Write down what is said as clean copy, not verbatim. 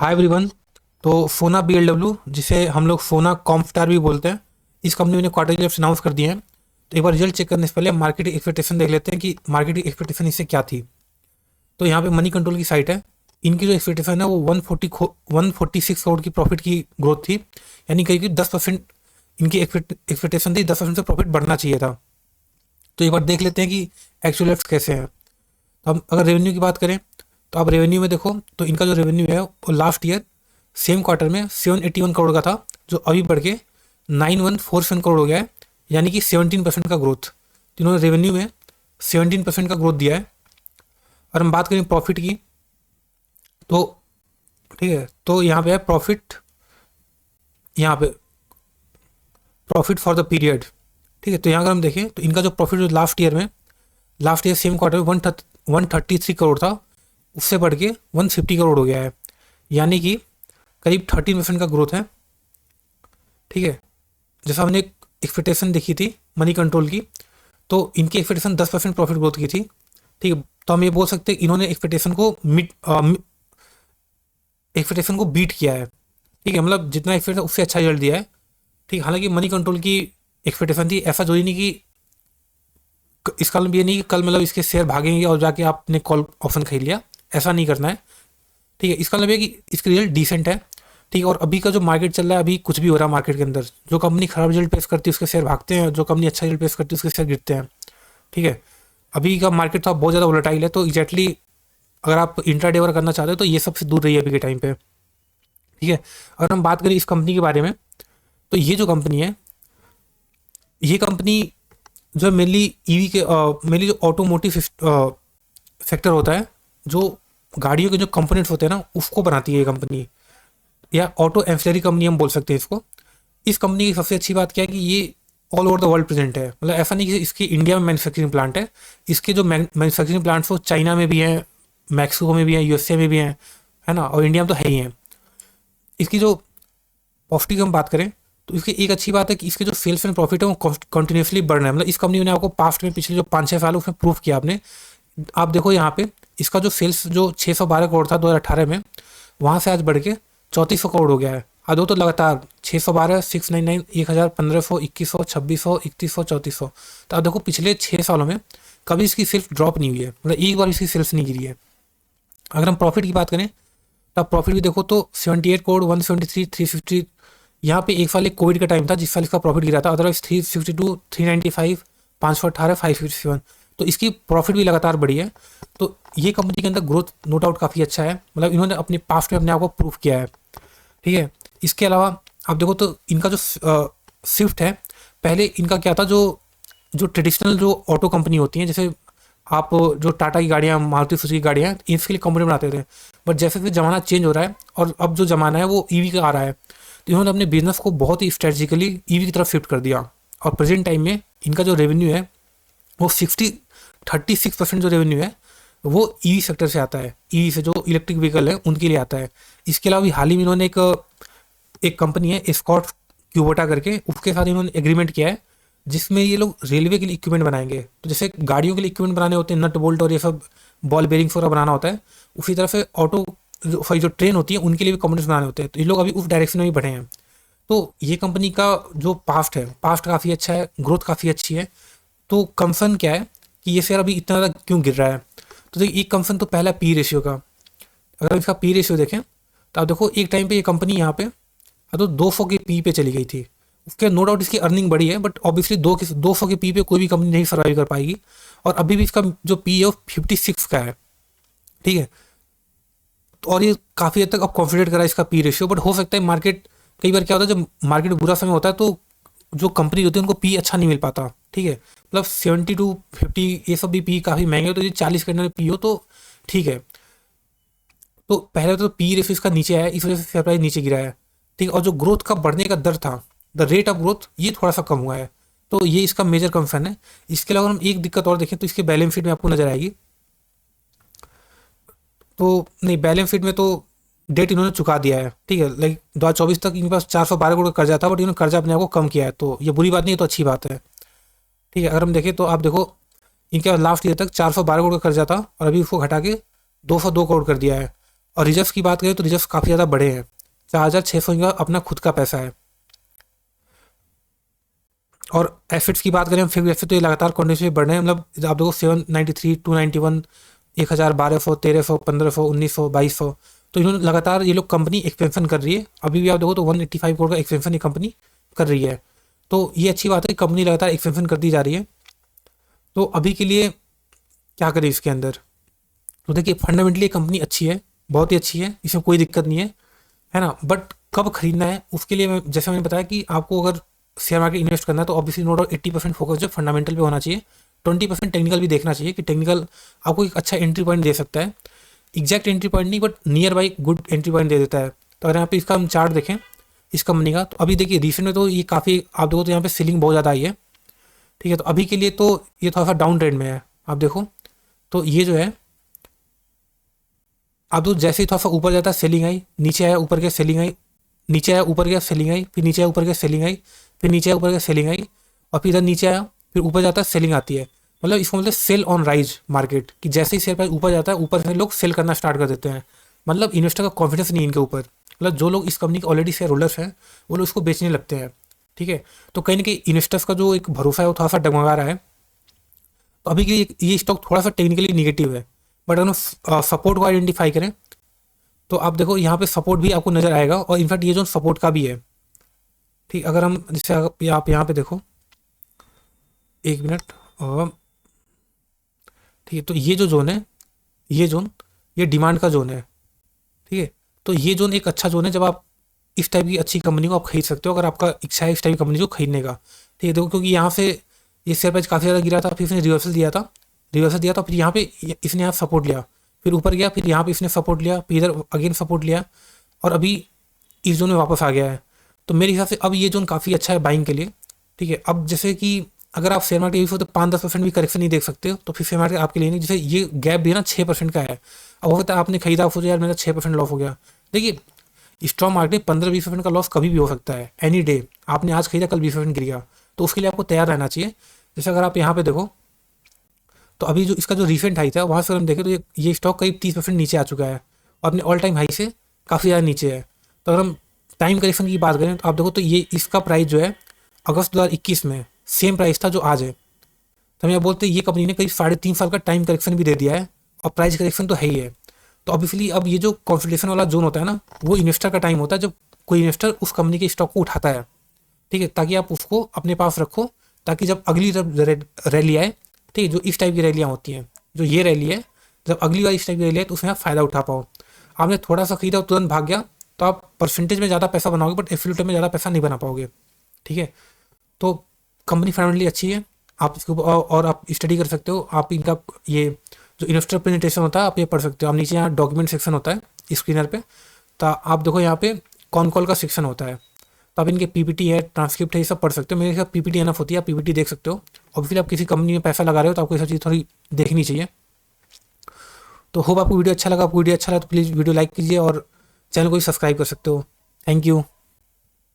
Hi everyone. तो सोना BLW जिसे हम लोग सोना कॉम्स्टार भी बोलते हैं, इस कंपनी ने क्वार्टर रिजल्ट्स अनाउंस कर दिए हैं। तो एक बार रिजल्ट चेक करने से पहले मार्केट एक्सपेक्टेशन देख लेते हैं कि मार्केट एक्सपेक्टेशन इससे क्या थी। तो यहाँ पे मनी कंट्रोल की साइट है। इनकी जो एक्सपेक्टेशन है वो 146 करोड़ की प्रॉफिट की ग्रोथ थी, यानी करीब 10%। इनकी एक्सपेक्टेशन थी 10% से प्रॉफिट बढ़ना चाहिए था। तो एक बार देख लेते हैं कि एक्चुअल कैसे हैं। तो हम अगर रेवेन्यू की बात करें तो आप रेवेन्यू में देखो तो इनका जो रेवेन्यू है वो लास्ट ईयर सेम क्वार्टर में 781 करोड़ का था, जो अभी बढ़ के 9147 करोड़ हो गया है, यानी कि 17% का ग्रोथ। तो इन्होंने रेवेन्यू में 17% का ग्रोथ दिया है। और हम बात करें प्रॉफिट की तो ठीक है, तो यहाँ पे है प्रॉफिट, यहाँ पे प्रॉफिट फॉर द पीरियड। ठीक है, तो यहाँ अगर हम देखें तो इनका जो प्रॉफिट जो लास्ट ईयर सेम क्वार्टर में 133 करोड़ था, उससे बढ़ के 150 करोड़ हो गया है, यानी कि करीब 13% का ग्रोथ है। ठीक है, जैसा हमने एक्सपेक्टेशन देखी थी मनी कंट्रोल की, तो इनकी एक्सपेक्टेशन 10% प्रॉफिट ग्रोथ की थी। ठीक है, तो हम ये बोल सकते हैं इन्होंने एक्सपेक्टेशन को बीट किया है। ठीक है, मतलब जितना एक्सपेक्टेशन उससे अच्छा रिजल्ट दिया है। ठीक है, हालांकि मनी कंट्रोल की एक्सपेक्टेशन थी, ऐसा जरूरी नहीं कि इसका मतलब ये नहीं कि कल मतलब इसके शेयर भागेंगे और जाके आपने कॉल ऑप्शन खरीद लिया, ऐसा नहीं करना है। ठीक है, इसका मतलब ये कि इसका रिजल्ट डिसेंट है। ठीक है, और अभी का जो मार्केट चल रहा है, अभी कुछ भी हो रहा है मार्केट के अंदर, जो कंपनी खराब रिजल्ट पेश करती है उसके शेयर भागते हैं, जो कंपनी अच्छा रिजल्ट पेश करती है उसके शेयर गिरते हैं। ठीक है, अभी का मार्केट तो बहुत ज़्यादा वोलेटाइल है, तो एग्जैक्टली अगर आप इंट्राडे वगैरह करना चाहते हो तो ये सबसे दूर रहिए अभी के टाइम पे। ठीक है, अगर हम बात करें इस कंपनी के बारे में, तो ये जो कंपनी है, ये कंपनी जो मेनली ईवी के मेनली जो ऑटोमोटिव सेक्टर होता है, जो गाड़ियों के जो कंपोनेंट्स होते हैं ना, उसको बनाती है ये कंपनी, या ऑटो एंसिलरी कंपनी हम बोल सकते हैं इसको। इस कंपनी की सबसे अच्छी बात क्या है कि ये all over the world present है। मतलब ऐसा नहीं कि इसकी इंडिया में मैन्युफैक्चरिंग प्लांट है, इसके जो मैन्युफैक्चरिंग प्लांट्स वो चाइना में भी हैं, मैक्सिको में भी हैं, USA में भी हैं, है ना, और इंडिया में तो है ही हैं। इसकी जो प्रॉफिट की हम बात करें तो इसकी एक अच्छी बात है कि इसके जो सेल्स एंड प्रॉफिट है वो कंटिन्यूसली बढ़ रहे हैं। मतलब इस कंपनी ने आपको पास्ट में पिछले जो 5-6 साल उसमें प्रूव किया आपने। आप देखो यहाँ पे इसका जो सेल्स जो 612 करोड़ था 2018 में, वहाँ से आज बढ़ के 3400 करोड़ हो गया है। आज वो तो लगातार 612, 699, 1000, 1500, 2100, 2600, 3100, 3400। तो आप देखो पिछले 6 सालों में कभी इसकी सेल्स ड्रॉप नहीं हुई है, मतलब एक बार इसकी सेल्स नहीं गिरी है। अगर हम प्रॉफिट की बात करें तो आप प्रॉफिट भी देखो तो 78 करोड़, 173, 350। यहाँ पे एक साल एक कोविड का टाइम था जिस साल इसका प्रॉफिट गिरा था, अदरवाइज 362, 395, 518, 557। तो इसकी प्रॉफिट भी लगातार बढ़ी है। तो ये कंपनी के अंदर ग्रोथ नो डाउट काफ़ी अच्छा है, मतलब इन्होंने अपने पास्ट में अपने आप को प्रूव किया है। ठीक है, इसके अलावा आप देखो तो इनका जो स्विफ्ट है, पहले इनका क्या था, जो जो ट्रेडिशनल जो ऑटो कंपनी होती हैं, जैसे आप जो टाटा की गाड़ियाँ, मारुति सुजुकी की गाड़ियाँ हैं, इसके लिए कंपनी बनाते थे। बट जैसे जैसे ज़माना चेंज हो रहा है और अब जो ज़माना है वो ईवी का आ रहा है, तो इन्होंने अपने बिजनेस को बहुत ही स्ट्रेटेजिकली ईवी की तरफ शिफ्ट कर दिया। और प्रेजेंट टाइम में इनका जो रेवेन्यू है वो 36% जो रेवेन्यू है वो ईवी सेक्टर से आता है, ईवी से जो इलेक्ट्रिक व्हीकल है उनके लिए आता है। इसके अलावा हाल ही में इन्होंने एक एक कंपनी है स्कॉट क्यूबोटा करके, उसके साथ इन्होंने एग्रीमेंट किया है, जिसमें ये लोग रेलवे के लिए इक्विपमेंट बनाएंगे। तो जैसे गाड़ियों के लिए इक्विपमेंट बनाने होते हैं, नट बोल्ट और ये सब बॉल बेरिंग्स वगैरह बनाना होता है, उसी तरह से ऑटो जो ट्रेन होती है उनके लिए भी कंपोनेंट्स बनाने होते हैं। तो ये लोग अभी उस डायरेक्शन में भी बढ़े हैं। तो ये कंपनी का जो पास्ट काफ़ी अच्छा है, ग्रोथ काफ़ी अच्छी है। तो कंसर्न क्या है कि ये शेयर अभी इतना ज़्यादा क्यों गिर रहा है। तो देखिए, एक कंसर्न तो पहला पी रेशियो का। अगर इसका पी रेशियो देखें तो आप देखो एक टाइम पे ये कंपनी यहाँ पे तो 200 के पी पे चली गई थी। उसके नो डाउट इसकी अर्निंग बढ़ी है, बट ऑब्वियसली 200 के पी पे कोई भी कंपनी नहीं सर्वाइव कर पाएगी। और अभी भी इसका जो पी है वो 56 का है। ठीक है, तो और ये काफ़ी हद तक अब कॉन्फिडेंट करा है इसका पी रेशियो, बट हो सकता है मार्केट, कई बार क्या होता है जब मार्केट में बुरा समय होता है तो जो कंपनी होती है उनको पी अच्छा नहीं मिल पाता। ठीक है, मतलब 70 to 50 ये सब भी पी काफ़ी महंगे हो, तो ये 40 के अंदर पी हो तो ठीक है। तो पहले तो पी रेशियो इसका नीचे आया, इस वजह से शेयर प्राइस नीचे गिरा है। ठीक है, और जो ग्रोथ का बढ़ने का दर था, द रेट ऑफ ग्रोथ, ये थोड़ा सा कम हुआ है। तो ये इसका मेजर कंसर्न है। इसके अलावा हम एक दिक्कत और देखें तो इसके बैलेंस शीट में आपको नजर आएगी। तो नहीं, बैलेंस शीट में तो डेट इन्होंने चुका दिया है। ठीक है, लाइक 2024 तक इनके पास 412 करोड़ का कर्जा था, बट इन्होंने कर्जा अपने आप को कम किया है, तो ये बुरी बात नहीं है, तो अच्छी बात है। ठीक है, अगर हम देखें तो आप देखो इनके पास लास्ट ईयर तक 412 करोड़ का कर्जा था और अभी उसको घटा के 202 करोड़ कर दिया है। और रिजर्व की बात करें तो रिजर्व काफ़ी ज़्यादा बड़े हैं, 4,600 इनका अपना खुद का पैसा है। और एसेट्स की बात करें फिक्स एसेट तो ये लगातार कंटिन्यूसली बढ़ रहे हैं, मतलब आप देखो 793, 291, 1000, 1200, 1300, 1500, 1900, 2200। तो इन्होंने लगातार ये लोग कंपनी एक्सपेंशन कर रही है। अभी भी आप देखो तो 185 करोड़ का एक्सपेंशन ये कंपनी कर रही है। तो ये अच्छी बात है कि कंपनी लगातार एक्सपेंशन करती जा रही है। तो अभी के लिए क्या करें इसके अंदर, तो देखिए फंडामेंटली कंपनी अच्छी है, बहुत ही अच्छी है, इसमें कोई दिक्कत नहीं है ना। बट कब खरीदना है उसके लिए मैं जैसे मैंने बताया कि आपको अगर शेयर मार्केट इन्वेस्ट करना है तो ऑब्वियसली नो डाउट 80% फोकस जो फंडामेंटल पे होना चाहिए, 20% टेक्निकल भी देखना चाहिए कि टेक्निकल आपको एक अच्छा एंट्री पॉइंट दे सकता है। एग्जैक्ट एंट्री पॉइंट नहीं but nearby good entry point दे देता है। तो अगर यहाँ पे इसका हम चार्ट देखें इस कंपनी का, तो अभी देखिए रिसेंट में तो ये काफ़ी आप देखो तो यहाँ पे सेलिंग बहुत ज़्यादा आई है। ठीक है, तो अभी के लिए तो ये थोड़ा सा डाउन ट्रेंड में है। आप देखो तो ये जो है अब तो जैसे ही थोड़ा सा ऊपर जाता है सेलिंग आई, नीचे आया ऊपर के सेलिंग आई, नीचे आया ऊपर गया सेलिंग आई, फिर नीचे आया ऊपर के सेलिंग आई, फिर नीचे आया ऊपर के सेलिंग आई, और फिर इधर नीचे आया, फिर ऊपर जाता है सेलिंग आती है। मतलब इसको मतलब सेल ऑन राइज मार्केट, कि जैसे ही शेयर प्राइस ऊपर जाता है ऊपर से लोग सेल करना स्टार्ट कर देते हैं। मतलब इन्वेस्टर का कॉन्फिडेंस नहीं है इनके ऊपर, मतलब जो लोग इस कंपनी के ऑलरेडी शेयर होल्डर्स हैं वो लोग इसको बेचने लगते हैं। ठीक है, तो कहीं ना कहीं इन्वेस्टर्स का जो एक भरोसा है वो थोड़ा सा डगमगा रहा है। तो अभी के लिए ये स्टॉक थोड़ा सा टेक्निकली निगेटिव है। बट अगर हम सपोर्ट को आइडेंटिफाई करें तो आप देखो यहाँ पे सपोर्ट भी आपको नजर आएगा, और इनफैक्ट ये जोन सपोर्ट का भी है। ठीक, अगर हम जैसे आप यहाँ पे देखो, एक मिनट, और ठीक है, तो ये जो जोन है, ये जोन, ये डिमांड का जोन है। ठीक है, तो ये जोन एक अच्छा जोन है जब आप इस टाइप की अच्छी कंपनी को आप खरीद सकते हो, अगर आपका इच्छा है इस टाइप की कंपनी को खरीदने का। ठीक है, देखो क्योंकि यहाँ से ये शेयर प्राइस काफ़ी ज़्यादा गिरा था, फिर इसने रिवर्सल दिया था, फिर यहाँ पे इसने यहाँ सपोर्ट लिया, फिर ऊपर गया, फिर यहाँ पे इसने सपोर्ट लिया, फिर इधर अगेन सपोर्ट लिया, और अभी इस जोन में वापस आ गया है। तो मेरे हिसाब से अब ये जोन काफ़ी अच्छा है बाइंग के लिए। ठीक है, अब जैसे कि अगर आप शेयर मार्केट हो तो 5-10% भी करेक्शन नहीं देख सकते हो, तो फिर शेयर मार्केट आपके लिए नहीं। जैसे ये गैप भी है ना 6% का है, अब हो सकता है आपने खरीदा, सोचा यार मेरा 6% लॉस हो गया। देखिए स्टॉक मार्केट में 15-20% का लॉस कभी भी हो सकता है, एनी डे। आपने आज खरीदा कल 20% गिर गया, तो उसके लिए आपको तैयार रहना चाहिए। जैसे अगर आप यहाँ पे देखो तो अभी जो इसका जो रिसेंट हाई था वहाँ से हम देखें तो ये स्टॉक करीब 30% नीचे आ चुका है, और अपने ऑल टाइम हाई से काफ़ी ज़्यादा नीचे है। तो अगर हम टाइम करेक्शन की बात करें तो आप देखो तो ये इसका प्राइस जो है अगस्त 2021 में सेम प्राइस था जो आज है। तो हम यहाँ बोलते हैं ये कंपनी ने करीब 3.5 साल का टाइम करेक्शन भी दे दिया है, और प्राइस करेक्शन तो है ही है। तो ऑब्वियसली अब ये जो कॉन्सोलिडेशन वाला जोन होता है ना, वो इन्वेस्टर का टाइम होता है जब कोई इन्वेस्टर उस कंपनी के स्टॉक को उठाता है। ठीक है, ताकि आप उसको अपने पास रखो, ताकि जब अगली जब रैली आए, ठीक है, जो इस टाइप की रैलियाँ होती हैं, जो ये रैली है, जब अगली बार इस टाइप की रैली है तो उसमें आप फ़ायदा उठा पाओ। आपने थोड़ा सा खरीदा और तुरंत भाग गया तो आप परसेंटेज में ज़्यादा पैसा बनाओगे बट एब्सोल्यूट में ज़्यादा पैसा नहीं बना पाओगे। ठीक है, तो कंपनी फंडामेंटली अच्छी है, आप इसके ऊपर और आप स्टडी कर सकते हो। आप इनका ये जो इन्वेस्टर प्रेजेंटेशन होता है आप ये पढ़ सकते हो। आप नीचे यहाँ डॉक्यूमेंट सेक्शन होता है स्क्रीनर पे, तो आप देखो यहाँ पे कॉन कॉल का सेक्शन होता है, तो आप इनके पीपीटी है, ट्रांसक्रिप्ट है, ये सब पढ़ सकते हो। मेरे ख्याल पीपीटी एनफ होती है, आप पीपीटी देख सकते हो। ऑब्वियसली आप किसी कंपनी में पैसा लगा रहे हो तो आपको ये सब चीज़ थोड़ी देखनी चाहिए। तो होप आपको वीडियो अच्छा लगा। आपको वीडियो अच्छा लगा तो प्लीज़ वीडियो लाइक कीजिए और चैनल को भी सब्सक्राइब कर सकते हो। Thank you.